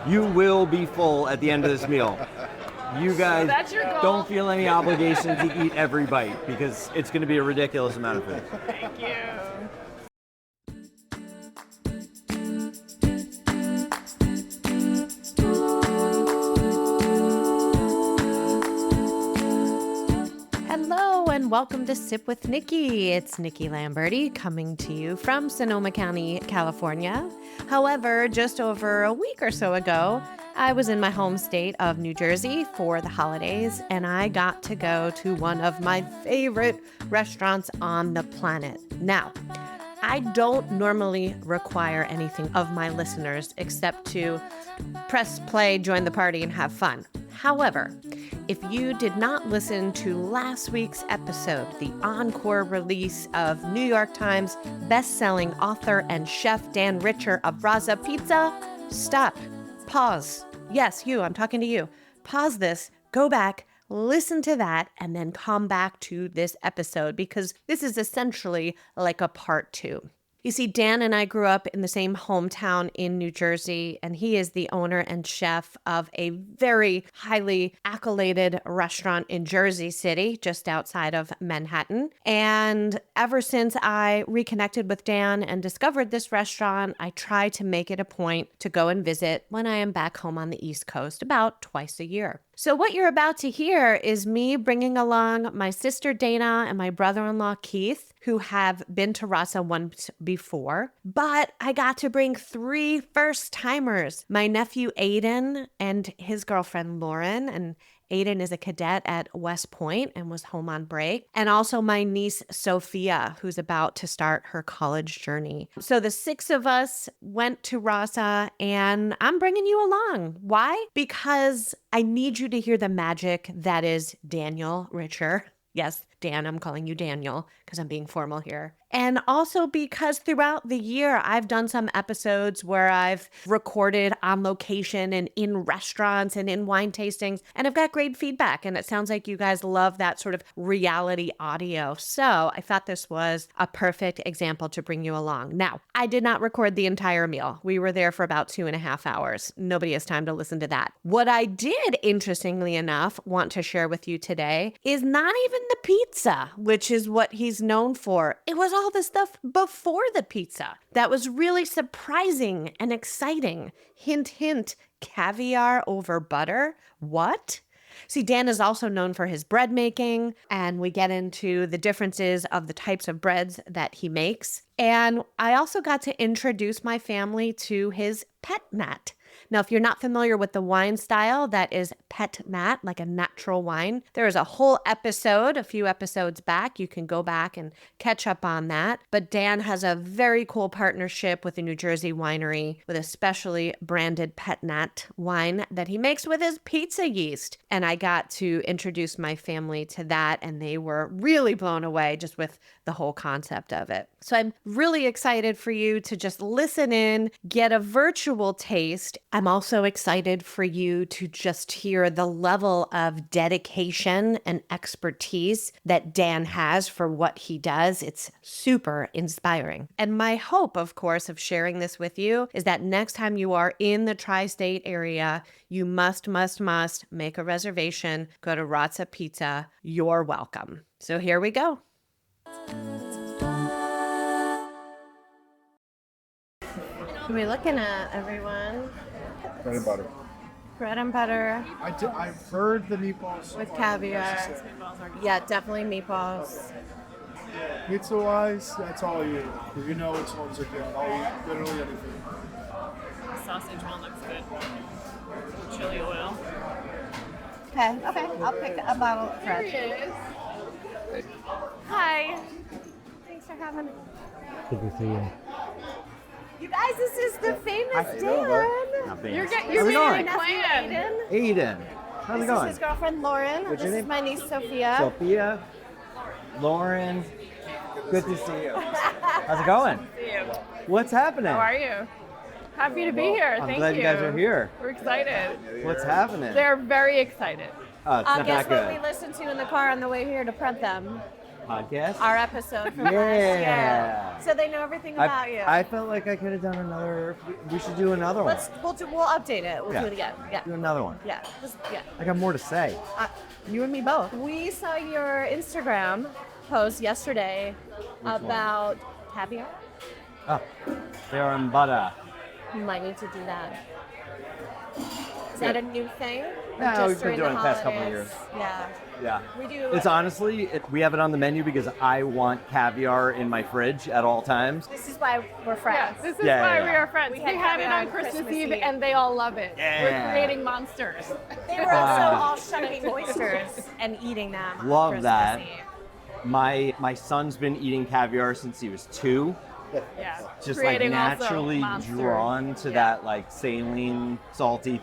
You will be full at the end of this meal. You guys That's your goal? don't feel any obligation to eat every bite because it's going to be a ridiculous amount of food. Thank you. Hello and welcome to Sip with Nikki. It's Nikki Lamberti coming to you from Sonoma County, California. However, just over a week or so ago, I was in my home state of New Jersey for the holidays, and I got to go to one of my favorite restaurants on the planet. Now, I don't normally require anything of my listeners except to press play, join the party, and have fun. However, if you did not listen to last week's episode, the encore release of New York Times best-selling author and chef Dan Richer of Razza Pizza, stop, pause. Yes, you, I'm talking to you. Pause this, go back, listen to that, and then come back to this episode because this is essentially like a part two. You see, Dan and I grew up in the same hometown in New Jersey, and he is the owner and chef of a very highly accoladed restaurant in Jersey City, just outside of Manhattan. And ever since I reconnected with Dan and discovered this restaurant, I try to make it a point to go and visit when I am back home on the East Coast about twice a year. So what you're about to hear is me bringing along my sister Dana and my brother-in-law Keith, who have been to Razza once before. But I got to bring three first-timers, my nephew Aidan and his girlfriend Lauren, and Aidan is a cadet at West Point and was home on break. And also my niece, Sophia, who's about to start her college journey. So the six of us went to Razza, and I'm bringing you along. Why? Because I need you to hear the magic that is Daniel Richer. Yes, Dan, I'm calling you Daniel because I'm being formal here. And also because throughout the year, I've done some episodes where I've recorded on location and in restaurants and in wine tastings, and I've got great feedback. And it sounds like you guys love that sort of reality audio. So I thought this was a perfect example to bring you along. Now, I did not record the entire meal. We were there for about 2.5 hours. Nobody has time to listen to that. What I did, interestingly enough, want to share with you today is not even the pizza, which is what he's known for. It was all the stuff before the pizza that was really surprising and exciting. Hint, hint, caviar over butter. What? See, Dan is also known for his bread making, and we get into the differences of the types of breads that he makes. And I also got to introduce my family to his pet nat. Now, if you're not familiar with the wine style that is pet nat, like a natural wine, there is a whole episode, a few episodes back. You can go back and catch up on that. But Dan has a very cool partnership with a New Jersey winery with a specially branded pet nat wine that he makes with his pizza yeast. And I got to introduce my family to that, and they were really blown away just with the whole concept of it. So I'm really excited for you to just listen in, get a virtual taste. I'm also excited for you to just hear the level of dedication and expertise that Dan has for what he does. It's super inspiring. And my hope, of course, of sharing this with you is that next time you are in the tri-state area, you must make a reservation. Go to Razza Pizza. You're welcome. So here we go. What are we looking at, everyone? Bread and butter. Bread and butter I've heard the meatballs with caviar. Yeah, definitely meatballs. Pizza wise, that's all you. You know which ones are good. I'll eat literally anything. The sausage one looks good. Chili oil. Okay, I'll pick a bottle of fresh. There he is. Hi. Thanks for having me. Good to see you. You guys, this is the famous Dan. You're going? being clan. Aidan. How's it This is going? his girlfriend Lauren. What's your This is name? my niece Sophia. Sophia, Lauren, good to see you. How's it going? See you. What's happening? How are you? Happy to be here. I'm Thank glad you guys are here. We're excited. What's happening? They're very excited. Oh, it's not Guess that what we good. listened to in the car on the way here to prep them? podcast. Our episode from Yeah. last year. So they know everything about you. I felt like I could have done another. We should do another one. We'll update it. We'll do it again. Yeah. Do another one. Yeah. Yeah. I got more to say. You and me both. We saw your Instagram post yesterday about caviar. Oh, they are in butter. You might need to do that. Is that a new thing? No, Just we've been during doing it the past couple of holidays? years. Yeah. Yeah. We do. It's honestly, we have it on the menu because I want caviar in my fridge at all times. This is why we're friends. Yes, this is Yeah, why yeah, we yeah. are friends. We We had had it caviar on on Christmas Christmas Eve, Eve. and they all love it. Yeah. We're creating monsters. They were also all shucking oysters and eating them. on Love Christmas that. Eve. My son's been eating caviar since he was 2. Yeah. Just Creating like also naturally monsters. drawn to that like saline, salty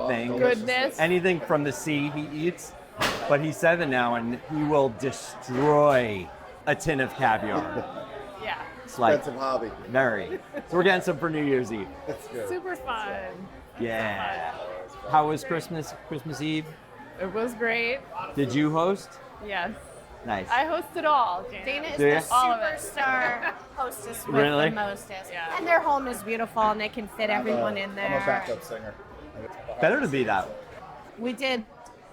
thing. Goodness. Anything from the sea he eats. But he's 7 now and he will destroy a tin of caviar. Yeah. It's like Expensive hobby. very. So we're getting some for New Year's Eve. That's good. Super fun. Yeah. How was Christmas Eve? It was great. Did you host? Yes. Nice. I host it all, Janet. Dana is Do ya? the All of it. superstar hostess with Really? the mostest. Yeah. And their home is beautiful and they can fit everyone in there. I'm a backup singer. Better to be that. We did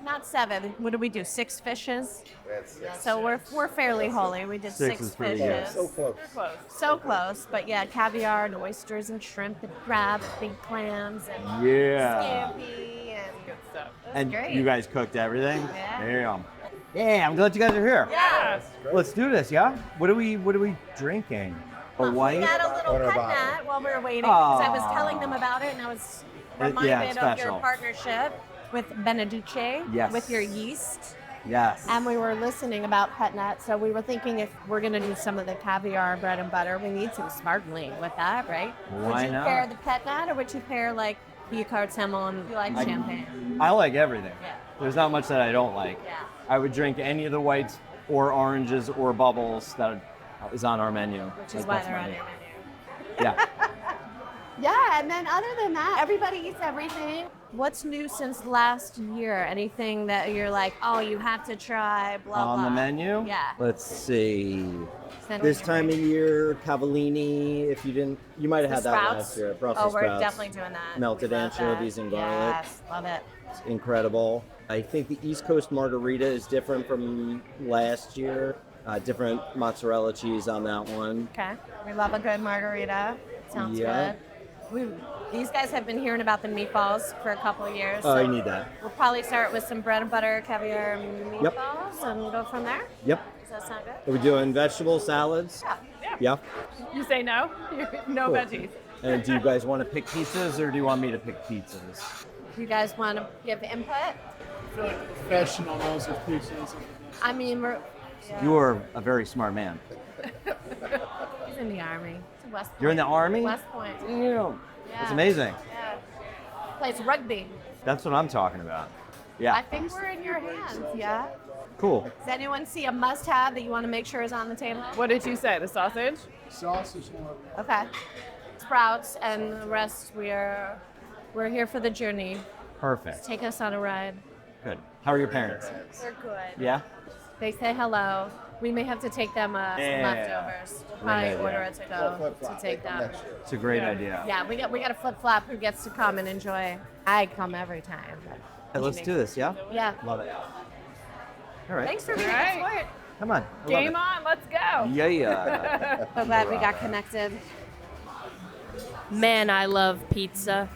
not 7. What did we do? 6 fishes. That's So we're fairly holy. We did 6 6 is pretty fishes. good. so close. Close. So close, but yeah, caviar and oysters and shrimp and crab, big clams and Yeah. scampi and Good stuff. And great. you guys cooked everything? Yeah. Damn. Yeah, I'm glad you guys are here. Yes. Let's do this, yeah? What are we drinking? A We white? had a little Order pet bottle. nat while we were waiting because I was Aw. telling them about it and I was Yeah, reminded of special. your partnership with Beneduce, Yes. with your yeast. Yes. And we were listening about pet nat, so we were thinking if we're going to do some of the caviar bread and butter, we need some sparkling with that, right? Why would you not? pair the pet nat or would you pair like Bicard Semon, you like champagne? I like everything. Yeah. There's not much that I don't like. Yeah. I would drink any of the whites or oranges or bubbles that is on our menu. Which is Like, why that's they're on my- your menu. Yeah. Yeah, and then other than that, everybody eats everything. What's new since last year? Anything that you're like, oh, you have to try, blah, On blah. the menu? Yeah. Let's see. Send This me time of year, cavallini. If you didn't, you might have the had that sprouts. last year. Brussels Oh, we're sprouts. definitely doing that. Melted We love anchovies that. and garlic. Yes, love it. It's incredible. I think the East Coast margarita is different from last year. Different mozzarella cheese on that one. Okay. We love a good margarita. Sounds Yeah. good. These guys have been hearing about the meatballs for a couple of years. Oh, so you need that. We'll probably start with some bread and butter, caviar, meatballs, Yep. and go from there. Yep. Does that sound good? Are we doing vegetable salads? Yeah. Yeah. You say no? No Cool. veggies. And do you guys want to pick pizzas or do you want me to pick pizzas? You guys want to give input? I feel like a professional knows if pizzas. I mean, You are a very smart man. he's in the army. It's West Point. You're in the army? West Point. Damn. Yeah. That's amazing. Yeah. Plays rugby. That's what I'm talking about. I Yeah. think we're in your hands, yeah? Cool. Does anyone see a must-have that you want to make sure is on the table? What did you say? The sausage? Sausage one. Okay. Sprouts and the rest, we're here for the journey. Perfect. Take us on a ride. Good. How are your parents? They're good. Yeah? They say hello. We may have to take them some Yeah. leftovers. We'll Great probably idea. order it to go Flip-flop. to take They come them. next year. It's a great Yeah. idea. Yeah, we got a flip-flop who gets to come and enjoy. I come every time. Hey, let's do this, yeah? Yeah. Love it. All right. Thanks for being All right. a sport. Come on. I love Game it. on, let's go. Yeah. So glad we got connected. Man, I love pizza.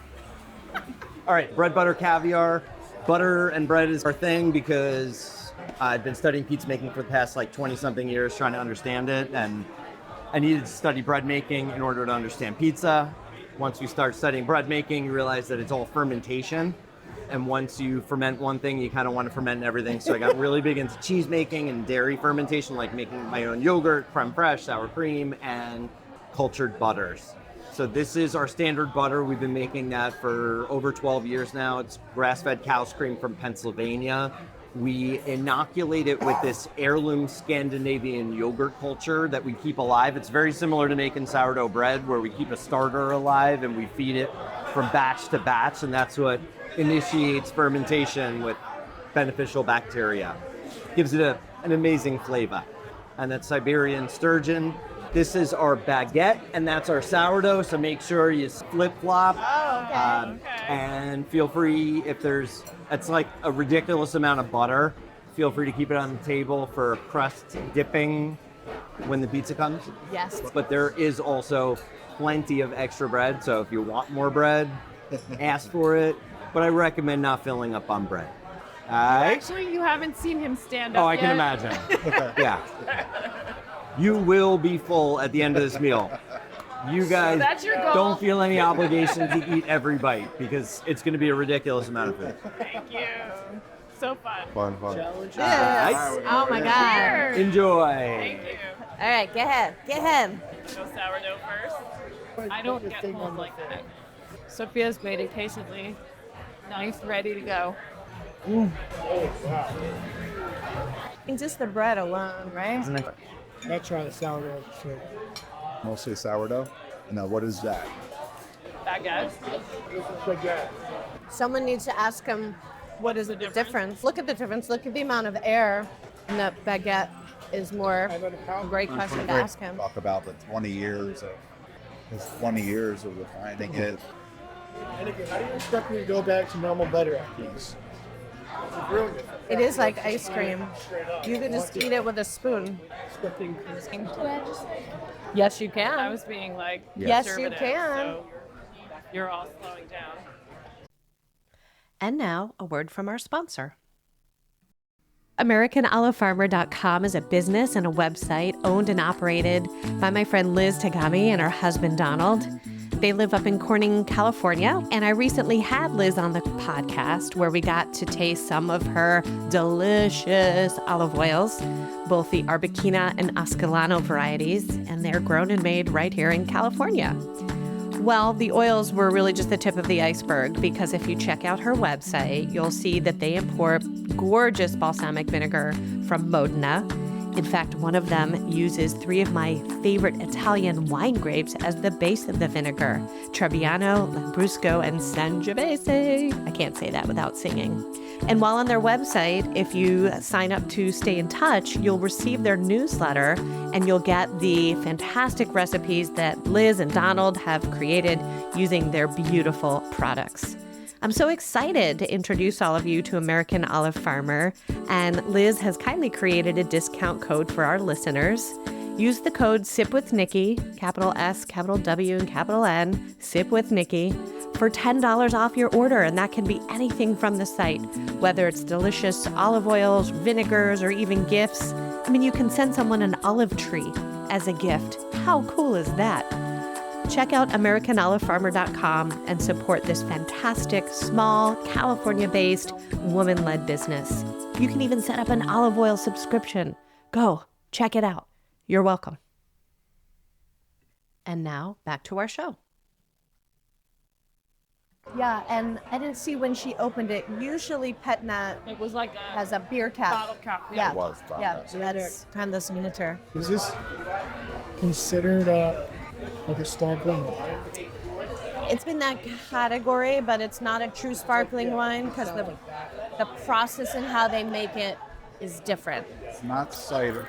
All right, bread, butter, caviar. Butter and bread is our thing because I've been studying pizza making for the past like 20 something years trying to understand it. And I needed to study bread making in order to understand pizza. Once you start studying bread making, you realize that it's all fermentation. And once you ferment one thing, you kind of want to ferment everything. So I got really big into cheese making and dairy fermentation, like making my own yogurt, creme fraiche, sour cream, and cultured butters. So this is our standard butter. We've been making that for over 12 years now. It's grass-fed cow's cream from Pennsylvania. We inoculate it with this heirloom Scandinavian yogurt culture that we keep alive. It's very similar to making sourdough bread, where we keep a starter alive and we feed it from batch to batch, and that's what initiates fermentation with beneficial bacteria. Gives it an amazing flavor. and that's Siberian sturgeon. This is our baguette, and that's our sourdough, so make sure you flip-flop. Oh, okay. And feel free, if it's like a ridiculous amount of butter, feel free to keep it on the table for crust dipping when the pizza comes. Yes. But there is also plenty of extra bread, so if you want more bread, ask for it. But I recommend not filling up on bread. All right? Actually, you haven't seen him stand up Oh, I can yet. imagine. Yeah. You will be full at the end of this meal. You guys That's your goal. don't feel any obligation to eat every bite because it's going to be a ridiculous amount of food. Thank you. So fun. Fun. Yes. Oh my God. Cheers. Enjoy. Thank you. All right, get him. Get him. Go sourdough first. I don't get pulled like that. Sophia's waiting patiently. Knife ready to go. And just the bread alone, right? I try the sourdough too. Mostly sourdough. Now, what is that? Baguette. Someone needs to ask him what is the difference. Look at the difference. Look at the amount of air in the baguette is more a great question to ask him. Talk about the 20 years of refining it. And again, how do you expect me to go back to normal butter after this? It's brilliant. It is like ice cream. You can just eat it with a spoon. Expecting Yes, you I can. was being like, Yes, you conservative, can. So you're all slowing down. And now, a word from our sponsor. AmericanOliveFarmer.com is a business and a website owned and operated by my friend Liz Tagami and her husband Donald. They live up in Corning, California, and I recently had Liz on the podcast where we got to taste some of her delicious olive oils, both the Arbequina and Ascalano varieties, and they're grown and made right here in California. Well, the oils were really just the tip of the iceberg because if you check out her website, you'll see that they import gorgeous balsamic vinegar from Modena. In fact, one of them uses 3 of my favorite Italian wine grapes as the base of the vinegar, Trebbiano, Lambrusco, and Sangiovese. I can't say that without singing. And while on their website, if you sign up to stay in touch, you'll receive their newsletter and you'll get the fantastic recipes that Liz and Donald have created using their beautiful products. I'm so excited to introduce all of you to American Olive Farmer, and Liz has kindly created a discount code for our listeners. Use the code SIPWITHNIKKI, capital S, capital W, and capital N, SIPWITHNIKKI, for $10 off your order, and that can be anything from the site, whether it's delicious olive oils, vinegars, or even gifts. I mean, you can send someone an olive tree as a gift. How cool is that? Check out AmericanOliveFarmer.com and support this fantastic, small, California-based, woman-led business. You can even set up an olive oil subscription. Go, check it out. You're welcome. And now, back to our show. Yeah, and I didn't see when she opened it. Usually PetNat It was like a has a beer cap. bottle cap. Yeah. It was Yeah, that's kind of the signature. Is this considered like a sparkling wine? It's been that category, but it's not a true sparkling wine because the process and how they make it is different. It's not cider.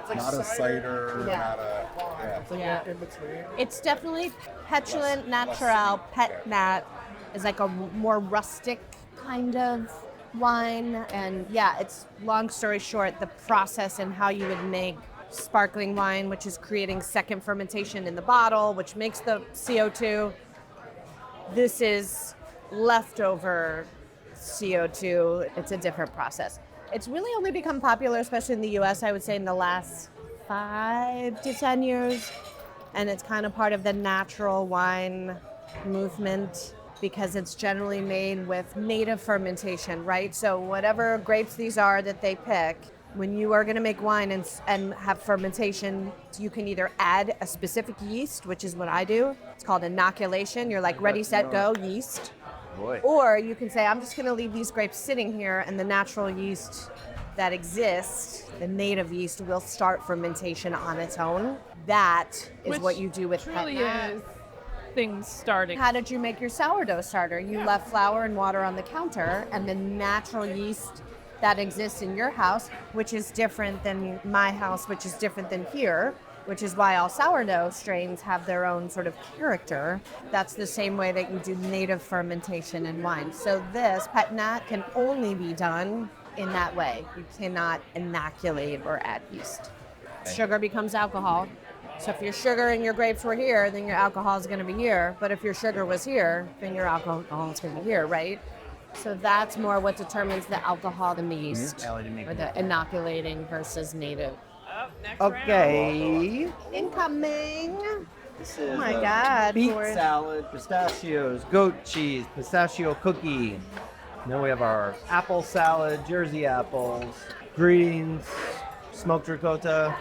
It's not a cider. Yeah. Not a. Yeah. It's like Yeah. in between. It's definitely petulant, natural, pet nat is like a more rustic kind of wine. And yeah, it's long story short, the process and how you would make sparkling wine, which is creating second fermentation in the bottle, which makes the CO2. This is leftover CO2. It's a different process. It's really only become popular, especially in the US, I would say in the last 5 to 10 years. And it's kind of part of the natural wine movement because it's generally made with native fermentation, right? So whatever grapes these are that they pick, when you are going to make wine and have fermentation, you can either add a specific yeast, which is what I do. It's called inoculation. You're like ready, set, go, yeast. Boy. Or you can say, I'm just going to leave these grapes sitting here and the natural yeast that exists, the native yeast, will start fermentation on its own. That is Which what you do with truly PetNat. is things starting. How did you make your sourdough starter? You left flour and water on the counter, and the natural yeast that exists in your house, which is different than my house, which is different than here, which is why all sourdough strains have their own sort of character. That's the same way that you do native fermentation in wine. So this pet nat can only be done in that way. You cannot inoculate or add yeast. Sugar becomes alcohol. So if your sugar and your grapes were here, then your alcohol is going to be here. But if your sugar was here, then your alcohol is going to be here, right? So that's more what determines the alcohol than the yeast, or the inoculating versus native. Oh, next Okay. Incoming. This is Oh my a God, beet Ford. salad, pistachios, goat cheese, pistachio cookie. Then we have our apple salad, Jersey apples, greens, smoked ricotta,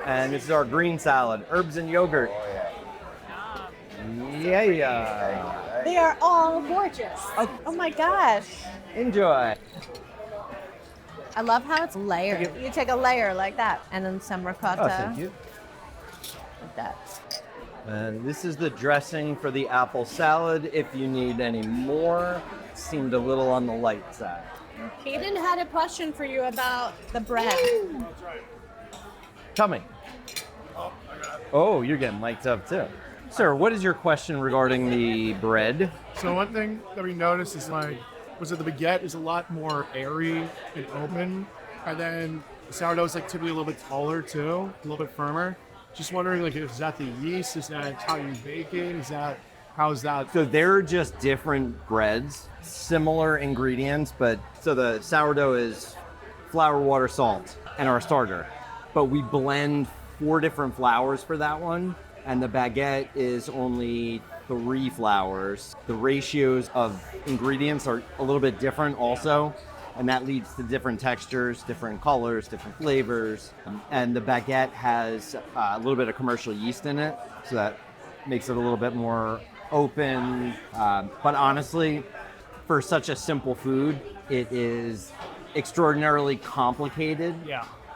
and this is our green salad, herbs and yogurt. Yeah. They are all gorgeous. Oh my gosh. Enjoy. I love how it's layered. You take a layer like that, and then some ricotta. Oh, thank you. Like that. And this is the dressing for the apple salad. If you need any more, it seemed a little on the light side. Aidan had a question for you about the bread. Coming. Oh, you're getting mic'd up too. Sir, what is your question regarding the bread? So one thing that we noticed is was that the baguette is a lot more airy and open, and then the sourdough is typically a little bit taller too, a little bit firmer. Just wondering, is that the yeast? Is that how you bake it? How's that? So they're just different breads, similar ingredients, but so the sourdough is flour, water, salt, and our starter. But we blend 4 different flours for that one, and the baguette is only 3 flours. The ratios of ingredients are a little bit different also, and that leads to different textures, different colors, different flavors. And the baguette has a little bit of commercial yeast in it, so that makes it a little bit more open. But honestly, for such a simple food, it is extraordinarily complicated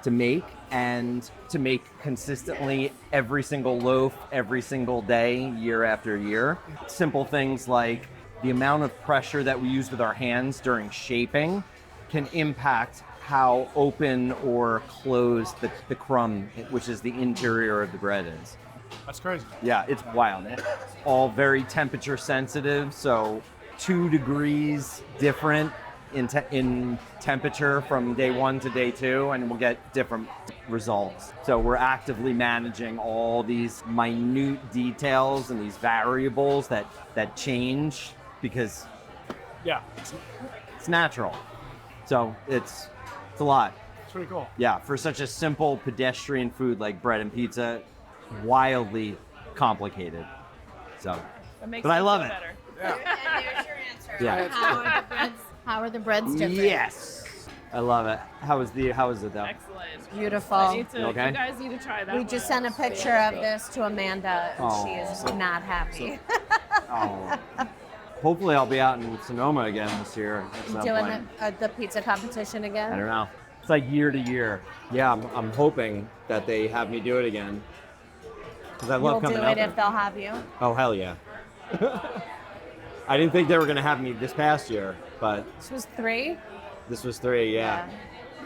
to make, and to make consistently every single loaf, every single day, year after year. Simple things like the amount of pressure that we use with our hands during shaping can impact how open or closed the crumb, which is the interior of the bread, is. That's crazy. Yeah, it's wild. It's all very temperature sensitive, so 2 degrees different in temperature from day 1 to day 2, and we'll get different results. So we're actively managing all these minute details and these variables that change because it's natural. So it's a lot. It's pretty cool. Yeah, for such a simple pedestrian food like bread and pizza, wildly complicated. So, That makes but I it love feel it. better. And there's your answer. Yeah. How are the breads different? Yes, I love it. How is it though? Excellent. Beautiful. I need to, Okay. You guys need to try that. We one. just sent a picture of this to Amanda, and she is not happy. Oh. Hopefully, I'll be out in Sonoma again this year at some Doing point. the pizza competition again? I don't know. It's like year to year. Yeah, I'm hoping that they have me do it again because I love You'll coming do out it there. if they'll have you. Oh hell yeah! I didn't think they were gonna have me this past year, but This was 3? this was 3. Yeah.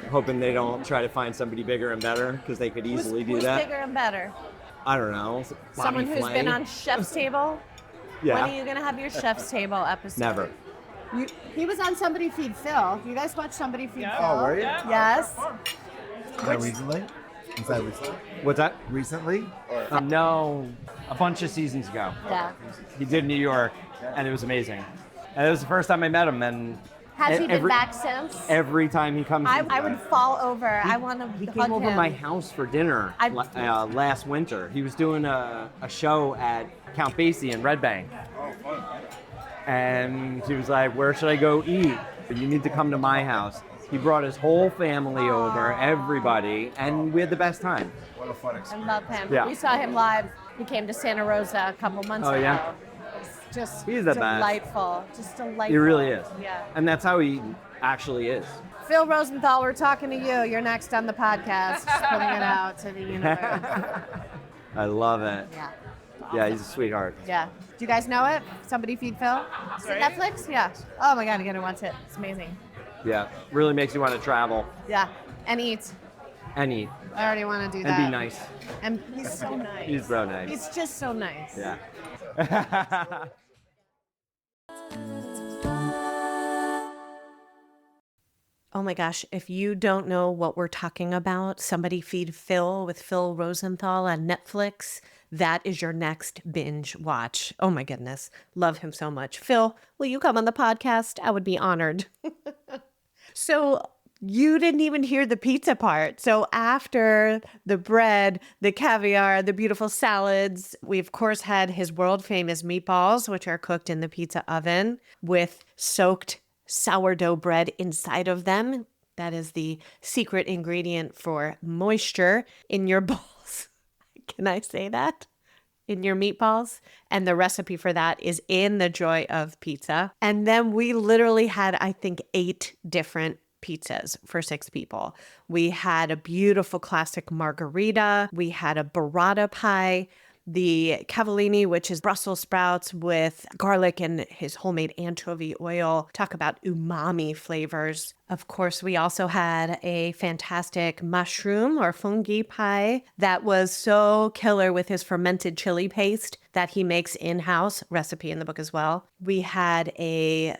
Hoping they don't try to find somebody bigger and better because they could easily do who's that. bigger and better? I don't know. Someone Bobby who's been Flay? on Chef's Table? Yeah. When are you going to have your Chef's Table episode? Never. He was on Somebody Feed Phil. You guys watch Somebody Feed Yeah. Phil? Oh, were you? Yeah. Yes. Recently? Was that recently? What's that? Recently? Or No, a bunch of seasons ago. Yeah. He did New York, and it was amazing. And it was the first time I met him, and Has he been every- back since? every time he comes, I would fall over. I want to he hug came over him. my house for dinner last winter. He was doing a show at Count Basie in Red Bank. And he was like, "Where should I go eat? You need to come to my house." He brought his whole family over, everybody, and we had the best time. what a fun I experience. love him. Yeah. We saw him live. He came to Santa Rosa a couple months ago. Yeah? It's just He's the best. delightful. Just delightful. He really is. Yeah. And that's how he actually is. Phil Rosenthal, we're talking to you. You're next on the podcast. Just putting it out to the universe. I love it. Yeah. Yeah, he's a sweetheart. Yeah. Do you guys know it? Somebody Feed Phil? Is it Sorry? Netflix? Yeah. Oh my God, I gotta watch it. It's amazing. Yeah, really makes you want to travel Yeah, and eat. and eat I already want to do and that. be nice. And he's so nice. He's so nice. He's just so nice. Yeah. Oh my gosh, if you don't know what we're talking about, Somebody Feed Phil with Phil Rosenthal on Netflix. That is your next binge watch. Oh my goodness. Love him so much. Phil, will you come on the podcast? I would be honored. So you didn't even hear the pizza part. So after the bread, the caviar, the beautiful salads, we of course had his world famous meatballs, which are cooked in the pizza oven with soaked sourdough bread inside of them. That is the secret ingredient for moisture in your balls. Can I say that? In your meatballs. And the recipe for that is in the Joy of Pizza. And then we literally had, I think, 8 different pizzas for 6 people. We had a beautiful classic margarita. We had a burrata pie. The cavallini, which is Brussels sprouts with garlic and his homemade anchovy oil. Talk about umami flavors. Of course, we also had a fantastic mushroom or fungi pie that was so killer with his fermented chili paste that he makes in-house, recipe in the book as well. We had a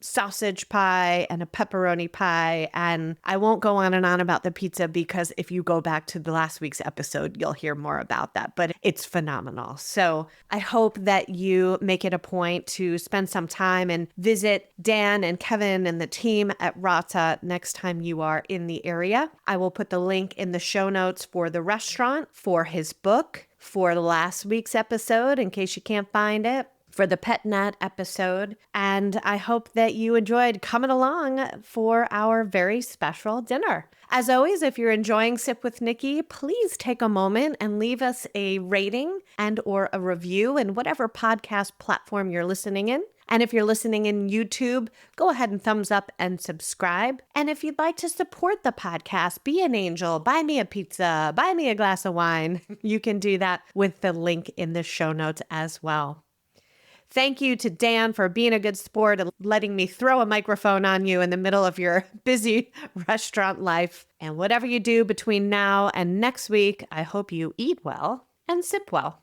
sausage pie and a pepperoni pie. And I won't go on and on about the pizza because if you go back to the last week's episode, you'll hear more about that. But it's phenomenal. So I hope that you make it a point to spend some time and visit Dan and Kevin and the team at Razza next time you are in the area. I will put the link in the show notes for the restaurant, for his book, for last week's episode in case you can't find it, for the Pet Nat episode. And I hope that you enjoyed coming along for our very special dinner. As always, if you're enjoying Sip with Nikki, please take a moment and leave us a rating and or a review in whatever podcast platform you're listening in. And if you're listening in YouTube, go ahead and thumbs up and subscribe. And if you'd like to support the podcast, be an angel, buy me a pizza, buy me a glass of wine. You can do that with the link in the show notes as well. Thank you to Dan for being a good sport and letting me throw a microphone on you in the middle of your busy restaurant life. And whatever you do between now and next week, I hope you eat well and sip well.